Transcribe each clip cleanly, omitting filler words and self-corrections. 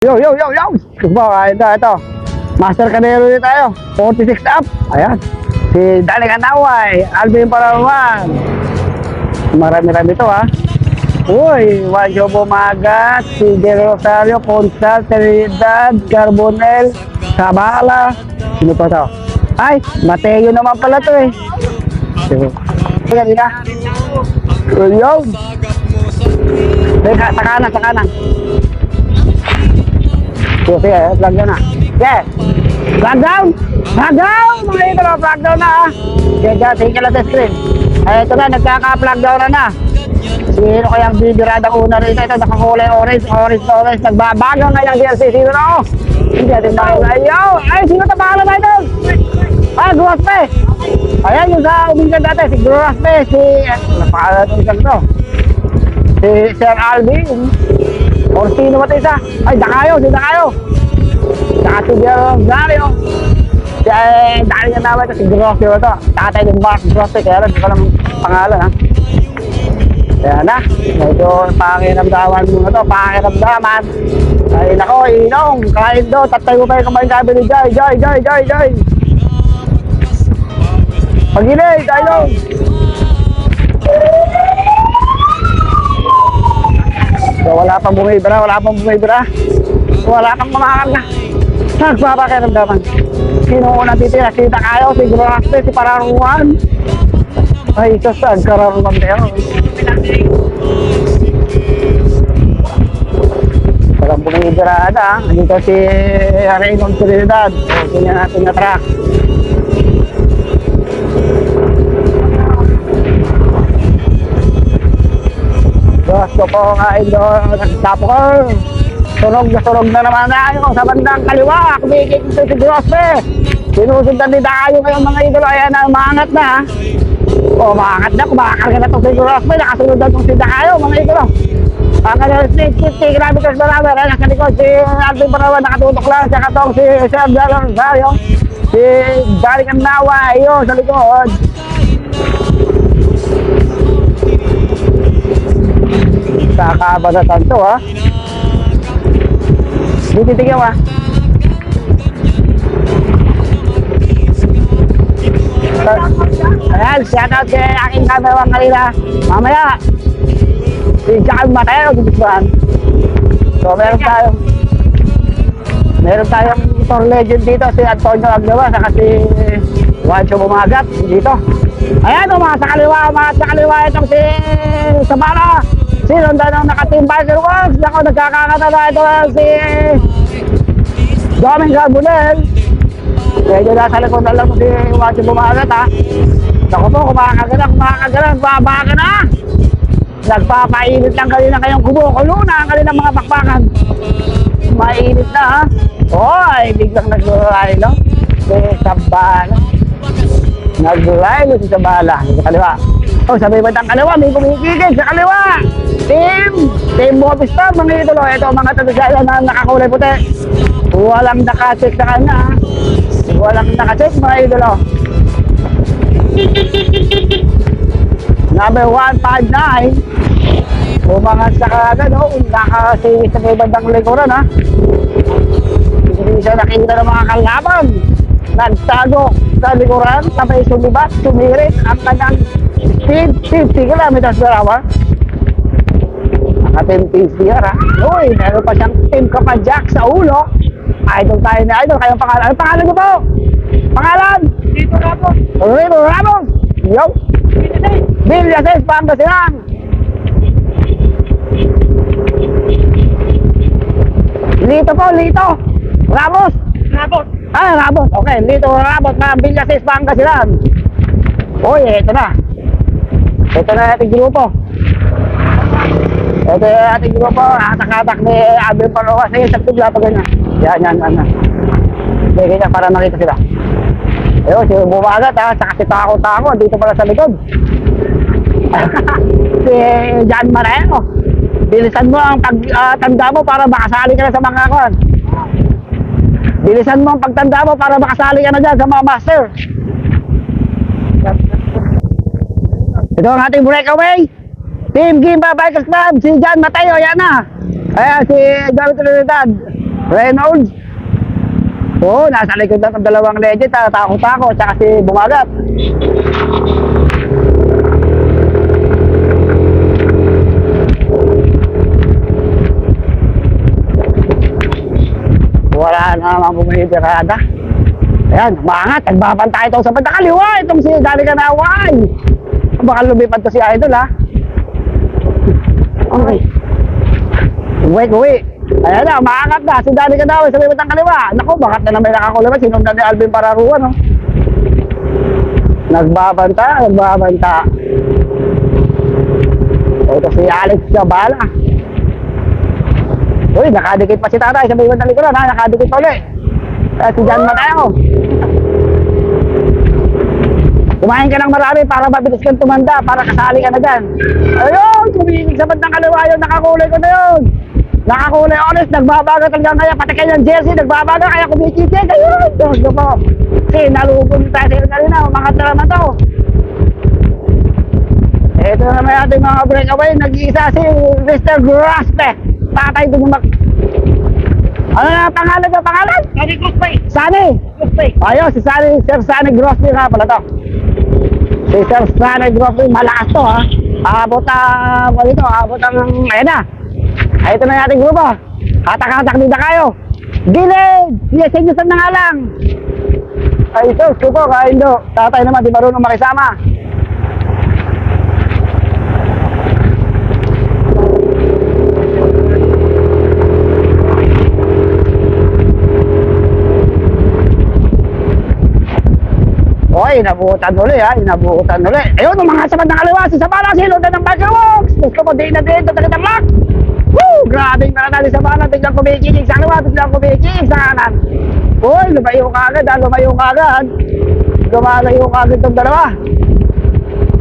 Yo! Ito. Master Canero dito tayo. 46 up. Ayan. Si Dali Kanaway. Alvin Parawan. Marami-rami ito ha. Uy, Wanjo Bumagat. Si Del Rosario. Consal. Trinidad. Carbonel. Sabala. Sino pa ito? Ay, Mateo naman pala ito eh. Sige, ka. Yo. Sa kanan. Sige, flag down na. Yes! Flag down! Flag down! Mga ito na, flag down na ha. Sige ka lang sa screen. Ay, ito na, nagkaka-flag down na. Sino kayang bibiradang una rito? Ito, nakakulay orange. Nagbabago ngayang DLC. Sino na ako? Hindi natin makikita. Yo! Ay, sino ito? Pangalan na ito? Ay, Grospe! Ayan, yung sa umingan dati. Si Grospe, si... Ano pangalan ito? Si Sir Alvin. O sino ba ito isa? Ay, Dakayo, si Dakayo. Saka si Dario. Dahil nga naman ito, si Grossi ba ito? Tatay ng Mark Grossi, kaya lang, hindi ko lang pangalan ha. Kaya na, medyo pakiramdaman mo na ito, pakiramdaman. Ay, nako, Inong, kahit do, tatay mo pa yung kamay sabi ni Joy. Pag-inay, Inong. So, wala pang bumibira. Wala kang mamakarga. Nagpapakiramdaman. Sino unang titira? Si Takayo, si Grospe, si Pararuan. Ay, sasag, kararuan tayo. Walang bumibira na. Dito si Raymond Trinidad. Tingnan natin na track. Gusto ko nga ito, nagtapokor. Sunog na naman tayo sa bandang kaliwa. Kumikik ito si Grospe. Sinusundan din tayo ngayon mga idolo. Ayan na, maangat na. O, maangat na. Kumakarga na itong si Grospe. Nakasunod na itong si Dakayo mga idolo. Ang kanyang 50 kilometers per hour. Ayan, nakalikod si Alvin Parawan. Nakatutok lang. Saka itong si Sir Del Rosario. Si Dali Kanaway. Ayun, sa likod. Kakabasatan to ha. Di titigyan ha. Ayan, shout out kay aking camera kanina. Mamaya si John Mateo ditutuan. So meron tayong tour legend dito, si Antonio Agnawa saka si Wancho Bumagat dito. Ayan mga sa kaliwa itong si Sabala. Sinundan ang naka-team biker works. Ako, nagkakakata na ito si Doming Carbonel. Medyo nasa likod na lang si Wancho Bumagat ha. Ako po, kumakagana, babaka na. Nagpapainit lang kanina kayong kumukulo na ang kaninang mga bakbakan. Mainit na ha. Oy, biglang nag-rilo. Si Sabala. Nag-rilo si Sabala. Sa kaliwa. Oh, sabi ba ang kaliwa, may kumikigig sa kaliwa. Team Movistar, mga idolo. Ito mga tagasaya na nakakulay puti. Walang nakacheck sa kanya. Walang nakacheck mga idolo. Number 159. Umangat sa kagad, nakasilis sa may bandang likuran ha. Hindi siya nakikita ng mga kalaban. Nagtago sa likuran, sabay sumibat, sumirit ang kanyang speed, 50 kilometers per hour. Naka-10 PCR ha. Uy, meron pa siyang team kapadyak sa ulo. Idol tayo na idol. Kayong pangalan. Ano pangalan niyo po? Pangalan? Rito Ramos. Yo. Villases, Pangasinan. Lito po, Lito. Ramos. Ramos. Okay, Lito Ramos na Villases, Pangasinan. Uy, ito na. Ito na ating grupo. Ito yung ating grupo. Hatak-hatak ni Alvin Parawan. Sige, sa tubla pa ganyan. Yan. Sige, ganyan para makita sila. Ayun, si Bumagat ha. Saka si Tako. Dito pala sa likod. Si John Mateo. Bilisan mo ang pagtanda mo para makasali ka na sa mga kon. Bilisan mo ang pagtanda mo para makasali ka na dyan sa mga master. Ito ang ating breakaway. Team Gimba Bikers Club, si John Mateo, yan na. Ayan, si David Trinidad. Reynolds. Oo, nasa likod lang ng dalawang legend, takot-takot, tsaka si Bumagat. Wala na naman pumitirada. Ayan, umangat, nagbabantay ito sa bandang kaliwa. Itong si Dali Kanaway. Baka lumipad to si Idol, ha? Okay. Uwi. Ayan na, umangat na. Si Dali Kanaway sa bandang kaliwa. Naku, bakit na naman nakakulabas? Sinundan ni Alvin Pararua, no? Nagbabanta. Ito si Alex Zabala. Uy, nakadikit pa si Tatay sa bandang likuran, ha? Nakadikit pa ulit. Si John Mateo. Kumain ka ng marami para mabilis kang tumanda, para kasali ka na dyan. Ayun, tuminig sa bandang kaliwa yun, nakakulay ko na yun. Nakakulay honest, nagbabaga talaga kaya, pati kanyang jersey, nagbabaga kaya kumikitik. Ayun, gusto ko. Kasi nalubog tayo sa kanina, umangat na naman to. Ito na naman ating mga breakaway, nag-iisa si Mr. Graspe. Tatay Dugumak. Ano na pangalan niya? Sunny Grospe. Sunny? Grospe. Ayun, si Sunny, Sir Sunny Grospe nga pala to. Si Sir Sunny Grospe, malakas to, ha. Abot ang, ayan na. Ay, ito na yung ating grupo. Hatak-hatak din na kayo. Gilid! Yes, inyo na nga lang. Ay, ito, suko, kaindo. Tatay naman, di marunong makisama. Oy, inabuhutan uli, ha? Inabuhutan uli. Ayun, mga sabad ng kaliwa. Si Sabala, silutan ng Backerworks. Gusto ko din na din. Tatagit lock. Woo! Grabing karana ni Sabala. Biglang kumikikig sa kaliwa. Biglang kumikikig sa kanan. Uy, lumayo ka agad, ha? Lumayo ka agad. Lumalayo ka agad itong dalawa.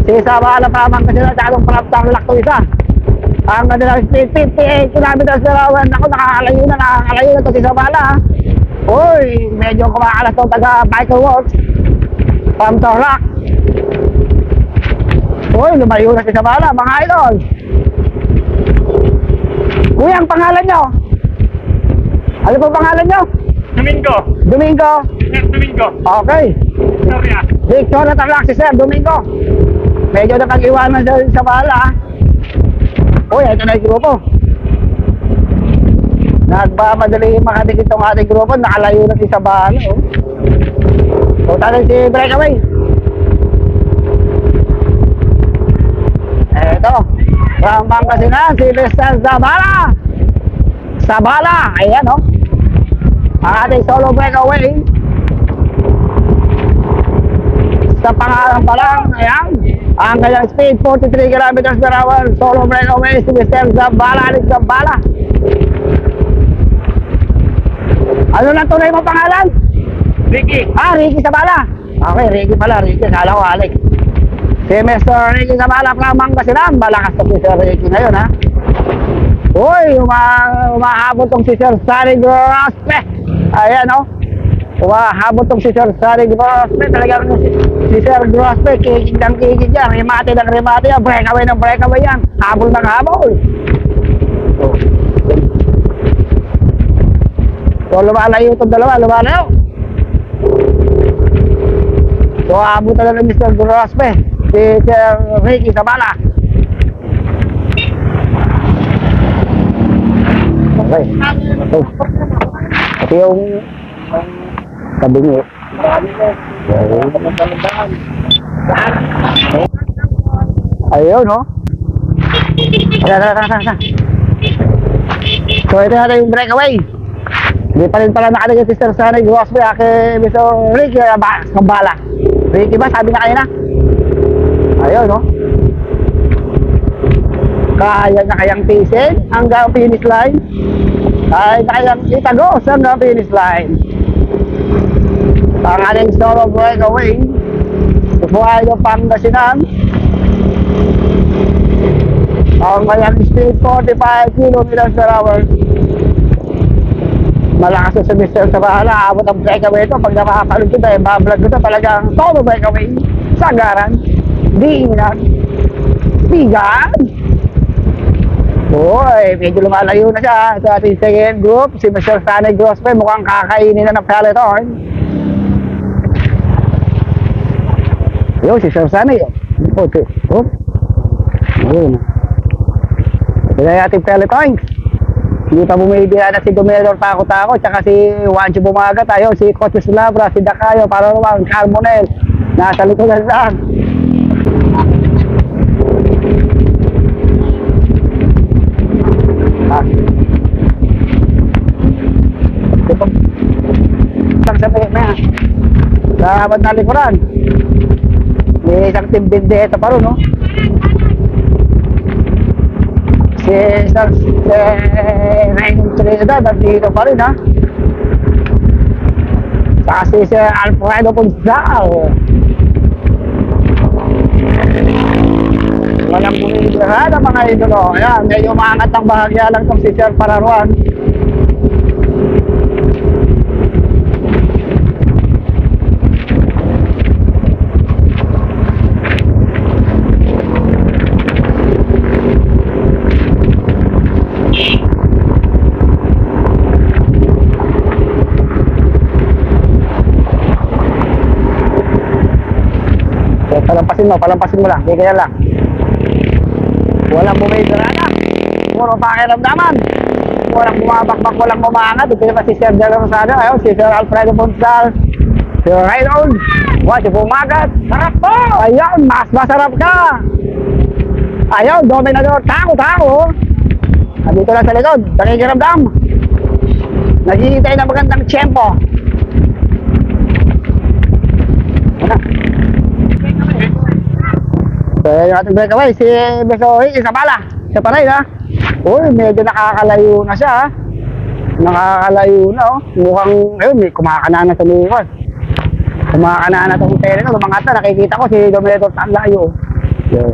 Si Sabala tamang kasi na tsaka itong praptang lock to isa. Ang kanilang speed, 58 kilometers per hour. Ako, nakakalayo na to si Sabala, ha? Uy, medyo kumakalas itong taga Backerworks. From Torlac. Uy, lumayo na si Sabala, mga idol. Kuya, ang pangalan nyo? Ano po pangalan nyo? Domingo. Sir Domingo. Okay. Victoria. Victoria Tarlac si Sir Domingo. Medyo nakag-iwanan sa Sabala. Uy, ito na yung grupo. Nagmamadali yung makadikit itong ating grupo. Nakalayo na si Sabala, oh. So, tayo si breakaway. Eto. Rambang kasi na si Mr. Zabala. Ayan, oh. Ang ating solo breakaway. Sa pangalan pa lang, ayan. Ang kanyang speed, 43 kilometers per hour. Solo breakaway si Mr. Zabala. Alex Zabala. Ano na tunay mo pangalan? Ricky. Ricky Zabala. Okay, Ricky pala. Ricky, kala ko Alex. Si Mr. Ricky Zabala, Plamang Basilan. Malakas to si Sir Ricky ngayon, ha. Uy, umahabot tong si Sir Sunny Grospe. Ayan, oh. Umahabot tong si Sir Sunny Grospe. Talagang si Sir Grospe, kikig ng kikig yan. Remate ng remate yan. Breakaway ng breakaway yan. Habol ng habol. So, lumalayo itong dalawa. Lumalayo. So, abutan na ng Mr. Grospe, si Sir Ricky Zabala. Okay. So, ito yung kabingi. Ayun, no? Tara. So, ito natin yung breakaway. Hindi pa rin pala nakalagay si Sir Sunny Grospe kay Mr. Ricky Zabala. Ricky ba? Sabi na kanina? Ayun, no? Kaya na kayang tisin hanggang finish line. Kaya na kayang itagos hanggang finish line. Ang ating solo breakaway. Sufuhay ng Pangasinan. Ang kayang speed, 45 kilometers per hour. Malakas sa Mr. Zabala, abot ang breakaway ito. Pag nakakapalog ko dahil bablog ko ito, talagang solo breakaway, sagaran, diinan, bigan. Uy, medyo lumalayo na siya. Ito ating second group, si Mr. Stanley Grospe, mukhang kakainin na ng peloton. Yo, si Sir Stanley. Okay. Oh. Ayun. Ito na yung ating peloton. Hindi pa bumibira na si Domedor Tako-Tako, tsaka si Juancho Bumagat, ayun, si Coach Labra, si Dacayo, para naman, Carmonel, nasa likodan lang. Ah. Ito lang sa may sa bandang likuran. May isang team Vendetta pa rin, no? Si Raymond Trinidad nandito pa rin, ha? Saka si Sir Alfredo Punzal. Walang bumibira na mga idolo. Ayan, medyo umangat ang bahagya lang itong si Sir Pararuan. Palampasin mo lang, di kaya lang. Walang bumibira na. Puro pakiramdaman. Walang bumabakbak, walang bumangat. Ito naman si Sir Dela Rosado. Ayun, si Sir Alfredo Punzal. Si Raynold. Si Bumagat. Sarap po! Ayun, mas masarap ka. Ayun, Dominador. Tako-tako. Nandito lang sa likod. Nakikiramdam. Naghihintay na magandang tiyempo. So, yung ating breakaway, si Besoy, Isabala. Siya pa rin, ha? Uy, medyo nakakalayo na siya, ha? Nakakalayo na, oh. Mukhang, ayun, may kumakanana sa likod. Kumakanana itong tele ko, lumangata, nakikita ko si Domedor Tanlayo. So,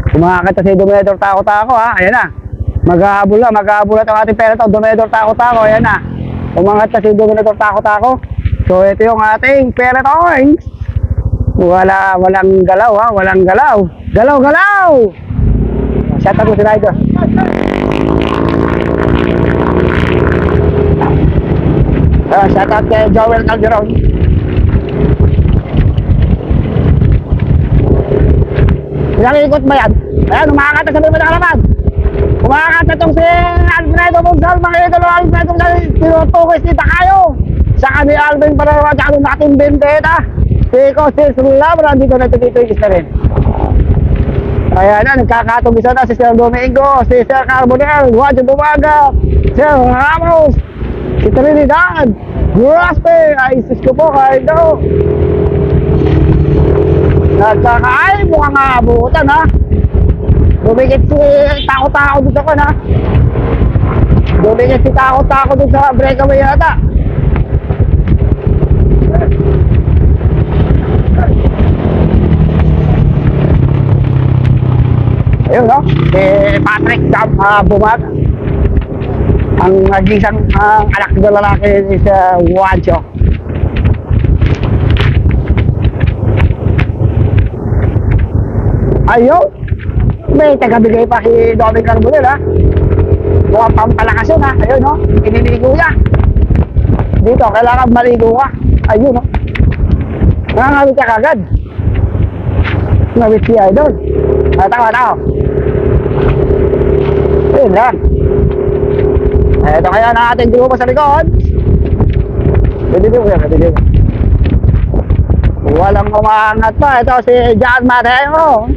kumakanta si Domedor Tako-Tako, ha? Ayan na. Maghahabol na itong ating pera ito, Domedor Tako-Tako, ayan na. Kumanganta si Domedor Tako-Tako. So, ito yung ating pera ito, walang galaw, ha? Walang galaw. Galaw! Shout out mo si Rider. Shout out kay Joel Calderon. Ilang ikot ba yan? Ayan, umakakata sa may madakalaman. Umakakata itong si Alfredo Punzal, mga idolo Alfredo Punzal, tinutukos ni Dacayo. Saka ni Alvin Pararuan, saka nung ating Vendetta. Si Coach Labra, dito na dito yung isa rin. Kaya na, nagkakatugisa na si Sir Domingo, si Sir Carbonel, Juancho Bumagat, Sir Ramos, si Trinidad, Grospe, ay sis ko po, kahit daw. Nagkakaay, mukhang aabutan, ha? Dumikit si Tako-Tako dito ko, ha? Dumikit si Tako-Tako dito sa breakaway yata. Ayun, no? Si Patrick Bumag. Ang nag-isang anak na lalaki ni sa Juancho. Ayun. May tagabigay pa si Dominic Carbonel, ha? Mukhang pampalakas yun, ha? Ayun, no? Iniligo niya. Dito, kailangan maligo ka. Ayun, no? Nangangawit ka kagad. Ngawit si Idol. Tao. Ayun lang. Ito kaya na ating grupo sa likod. Pwede. Walang umangat pa. Ito si John Mateo.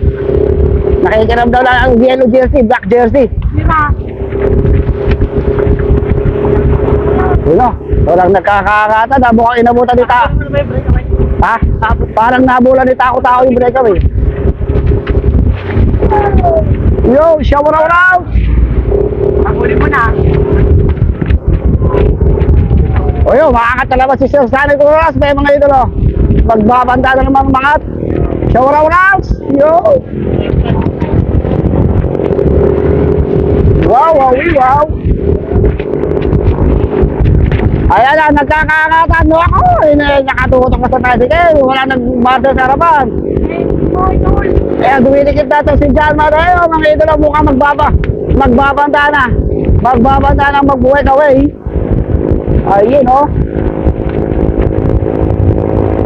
Nakikiramdam lang ang yellow jersey, black jersey. Yun o. Walang nagkakakata. Mukhang inabutan ni Ta. Ha? Parang nabulan ni Tako-Tako yung breakaway. Yo, shower out! Paguli mo na. O yun, makakatalabas si Sir Stanley Kuras, may mga idolo. Magbabanda na naman mga shower out! Yo! Wow! Ayan na, nagkakakatan mo ako. Nakatutok ko sa tricycle. Wala nag-barter sa harapan. Kaya dumilikit natin si John Mateo. Mga idolo mukhang magbaba. magbabanta na. Magbabanta na mag-walk away. Ayun, oh.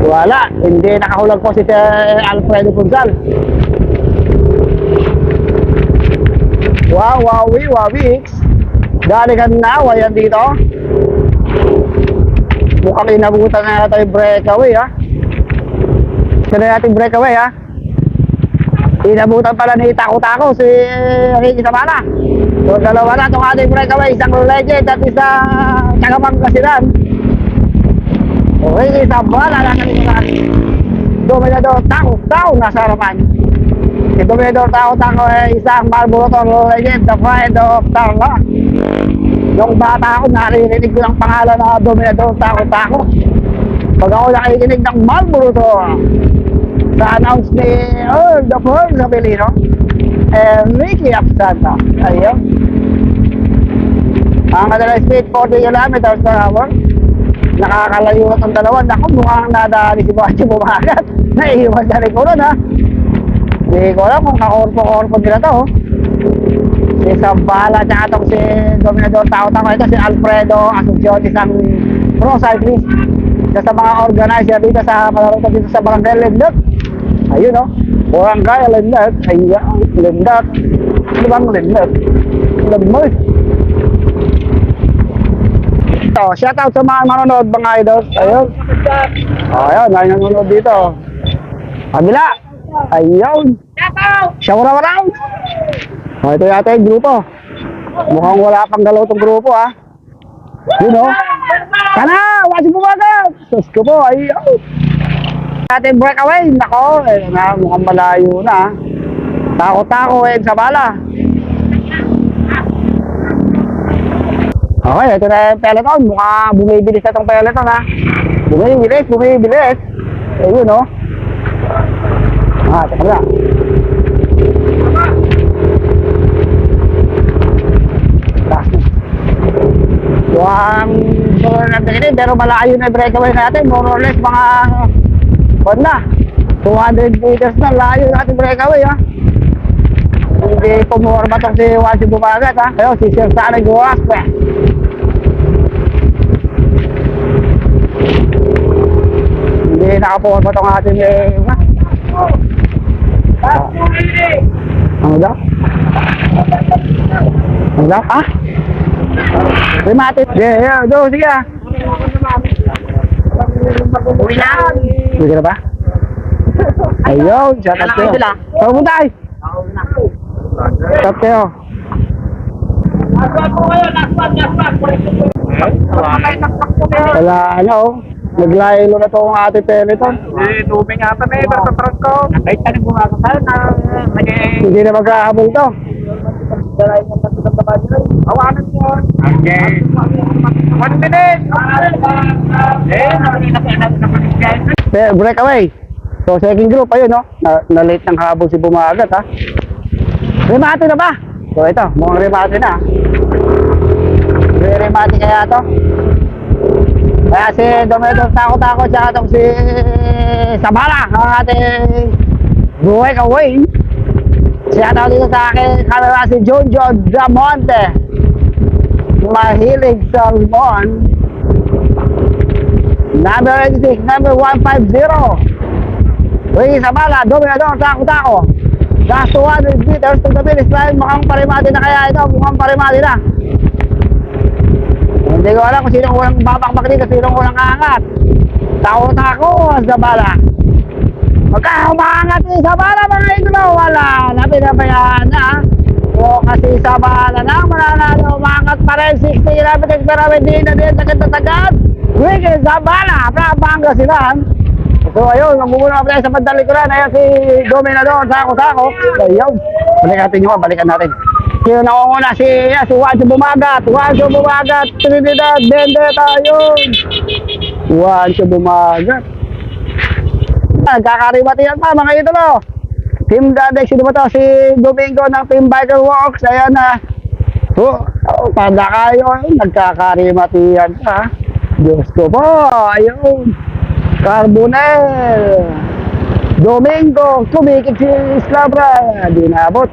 Wala, hindi nakahulag po si Alfredo Punzal. Wow, Wawix. Galingan na, wayan dito. Mukhang inabutan na natin yung breakaway, ha. Sino natin breakaway, ha. Inabutan pala ni Tako-Tako si Ricky Sabala. So, dalawa na itong ating breakaway. Isang legend at isang Tagapangasinan. Ricky Sabala na natin. Dominador Tako-Tako nasa harapan. Si Dominador Tako-Tako ay isang Marlboro Toro legend, the pride of Tarlac. Nung bata ako, naririnig ko ng pangalan na Dominador Tako-Tako. Pag ako nakikinig ng Marlboro Toro, sa announce ni Earl the Pearl Sabelino, Ricky Absanta. Ayun. Ang kanilang speed 40 kilometers per hour. Nakakalayo na itong dalawa. Naku, mukhang nadali si Bachi bumagat. Naiiwan sa likuran, ha. Hindi ko alam kung kakorpo-korpo nila to. Si Sabala at itong si Dominador Tako-Tako. Ito si Alfredo Asuncion, isang pro cyclist. Isa sa mga organizer dito sa palaro dito sa Barangay Lindot. Ayun, oh. Barangay Lindot. Ayun, Lindot. Ano bang Lindot? Lindot. Ito, shout out sa mga manonood mga idol. Ayun. Ayun, ay nanonood dito. Kabila. Ayun. Shout out. Oh, ito yata yung grupo. Mukhang wala pang galaw itong grupo, ha. Yun, oh. Sana, wasi bumagat. Sus ko po, ayun. Ating breakaway, nako, na, mukhang malayo na. Tako-Tako, Sabala. Okay, ito na yung peloton. Mukhang bumibilis na itong peloton, ha. Bumibilis. Ayun, no. Teka na. Mukhang sunod na tingin, pero malayo na yung breakaway natin. More or less, mga 200 meters na layo natin breakaway, ha. Hindi pumorma itong si Wasi Bumagat, ha. Ayun, si Sir Sanay Guas, hindi nakapumorma itong ating ano daw? Ano daw? Ah? Remated. Yeah, do, sige, ha. Uwi lang. Uwi ka na ba? Ayun, shout out kayo. Saan mo tayo? Shout out kayo. Wala, ano, naglaylo na ito ang ating peloton. Tubing nga pa na ito sa truck ko. Kahit ka nang bumakasal na. Hindi na magkahabol ito. Awanan mo. Okay. 1 minute. Breakaway. So, second group, ayun, no? Na-late ng habol si Bumagat, ha? Remate na ba? So, ito, mukhang remate na. Remate kaya ito. Kaya si Dominador Tako-Tako siya itong si Sabala, ang ating break away. Siya ito dito sa akin, kamera si Junjo Damonte. Mahilig Salmon. Number 86, number 150. Ricky Sabala, Dominador Tako-Tako. Last 200 meters to the finish line. Mukhang parimati na kaya ito. Mukhang parimati na. Hindi ko alam kung sino unang babakbak dito, sino unang aangat. Tako-Tako, Sabala. Magka umaangat si Sabala mga idolo. Wala, napinabayaan na. O kasi Sabala na, mananalo, umaangat pa rin. 60 kilometers per hour, hindi na din tagad-tagad. Ricky Sabala, Pangasinan. So ayun, magmumuna pa tayo sa bandalikuran. Ayan si Dominador Tako-Tako. Ayun, balikan natin. Sino nakunguna si Wasi Bumagat. Trinidad, Bendeta, ayun. Wasi Bumagat. Nagkakarimatihan pa mga idolo. Team Dadex, sino ba ito? Si Domingo ng Team Biker Works. Ayan na. Panda kayo. Nagkakarimatihan pa. Diyos ko po. Ayun. Carbonel. Domingo. Tumikip si Islabra. Di naabot.